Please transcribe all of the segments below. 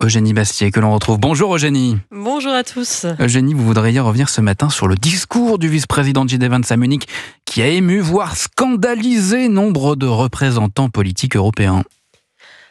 Eugénie Bastier que l'on retrouve. Bonjour Eugénie. Bonjour à tous. Eugénie, vous voudriez revenir ce matin sur le discours du vice-président J.D. Vance à Munich qui a ému, voire scandalisé nombre de représentants politiques européens.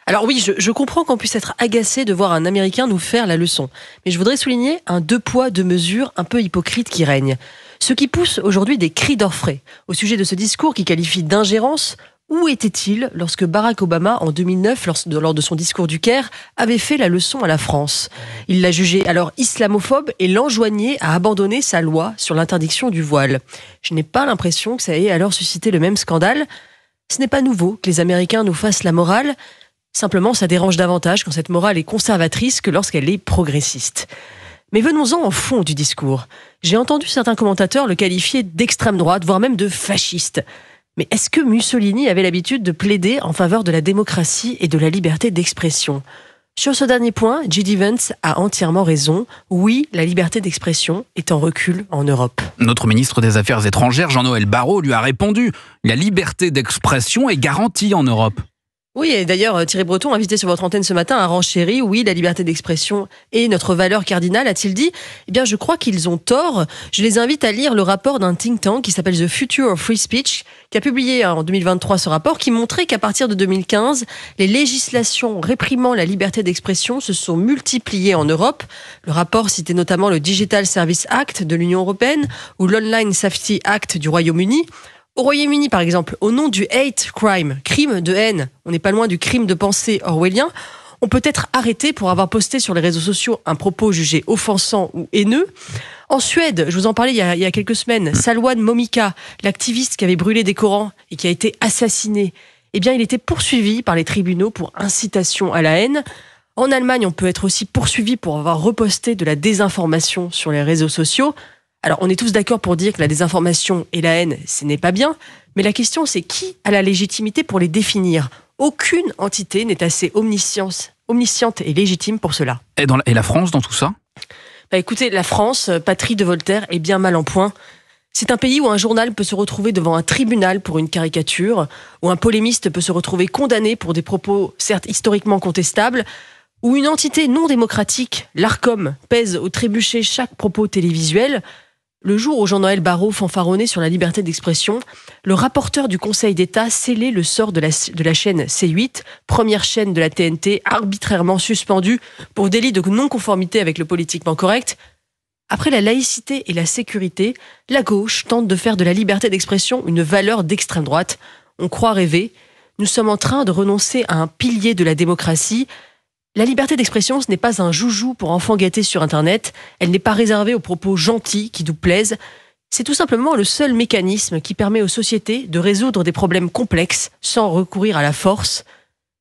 Alors oui, je comprends qu'on puisse être agacé de voir un Américain nous faire la leçon. Mais je voudrais souligner un deux poids, deux mesures un peu hypocrite qui règne. Ce qui pousse aujourd'hui des cris d'orfraie au sujet de ce discours qui qualifie d'ingérence. Où était-il lorsque Barack Obama, en 2009, lors de son discours du Caire, avait fait la leçon à la France? Il l'a jugé alors islamophobe et l'enjoignait à abandonner sa loi sur l'interdiction du voile. Je n'ai pas l'impression que ça ait alors suscité le même scandale. Ce n'est pas nouveau que les Américains nous fassent la morale. Simplement, ça dérange davantage quand cette morale est conservatrice que lorsqu'elle est progressiste. Mais venons-en au fond du discours. J'ai entendu certains commentateurs le qualifier d'extrême droite, voire même de fasciste. Mais est-ce que Mussolini avait l'habitude de plaider en faveur de la démocratie et de la liberté d'expression? Sur ce dernier point, J.D. Vance a entièrement raison. Oui, la liberté d'expression est en recul en Europe. Notre ministre des Affaires étrangères, Jean-Noël Barrot, lui a répondu « La liberté d'expression est garantie en Europe ». Oui, et d'ailleurs, Thierry Breton, invité sur votre antenne ce matin, a renchéri. Oui, la liberté d'expression est notre valeur cardinale, a-t-il dit. Eh bien, je crois qu'ils ont tort. Je les invite à lire le rapport d'un think tank qui s'appelle The Future of Free Speech, qui a publié en 2023 ce rapport, qui montrait qu'à partir de 2015, les législations réprimant la liberté d'expression se sont multipliées en Europe. Le rapport citait notamment le Digital Service Act de l'Union européenne ou l'Online Safety Act du Royaume-Uni. Au Royaume-Uni, par exemple, au nom du hate crime, crime de haine, on n'est pas loin du crime de pensée orwellien, on peut être arrêté pour avoir posté sur les réseaux sociaux un propos jugé offensant ou haineux. En Suède, je vous en parlais il y a quelques semaines, Salwan Momika, l'activiste qui avait brûlé des Corans et qui a été assassiné, eh bien, il était poursuivi par les tribunaux pour incitation à la haine. En Allemagne, on peut être aussi poursuivi pour avoir reposté de la désinformation sur les réseaux sociaux. Alors, on est tous d'accord pour dire que la désinformation et la haine, ce n'est pas bien. Mais la question, c'est qui a la légitimité pour les définir? Aucune entité n'est assez omnisciente et légitime pour cela. Et la France dans tout ça? Écoutez, la France, patrie de Voltaire, est bien mal en point. C'est un pays où un journal peut se retrouver devant un tribunal pour une caricature, où un polémiste peut se retrouver condamné pour des propos certes historiquement contestables, où une entité non démocratique, l'Arcom, pèse au trébuchet chaque propos télévisuel. Le jour où Jean-Noël Barrot fanfaronnait sur la liberté d'expression, le rapporteur du Conseil d'État scellait le sort de la chaîne C8, première chaîne de la TNT, arbitrairement suspendue pour délit de non-conformité avec le politiquement correct. Après la laïcité et la sécurité, la gauche tente de faire de la liberté d'expression une valeur d'extrême droite. On croit rêver. Nous sommes en train de renoncer à un pilier de la démocratie. La liberté d'expression, ce n'est pas un joujou pour enfants gâtés sur Internet. Elle n'est pas réservée aux propos gentils qui nous plaisent. C'est tout simplement le seul mécanisme qui permet aux sociétés de résoudre des problèmes complexes sans recourir à la force.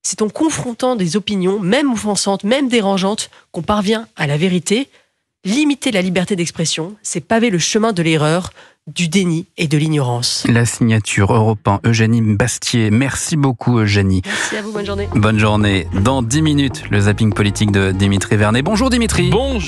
C'est en confrontant des opinions, même offensantes, même dérangeantes, qu'on parvient à la vérité. Limiter la liberté d'expression, c'est paver le chemin de l'erreur, du déni et de l'ignorance. La signature Europe 1, Eugénie Bastier. Merci beaucoup Eugénie. Merci à vous, bonne journée. Bonne journée. Dans 10 minutes, le zapping politique de Dimitri Vernet. Bonjour Dimitri. Bonjour.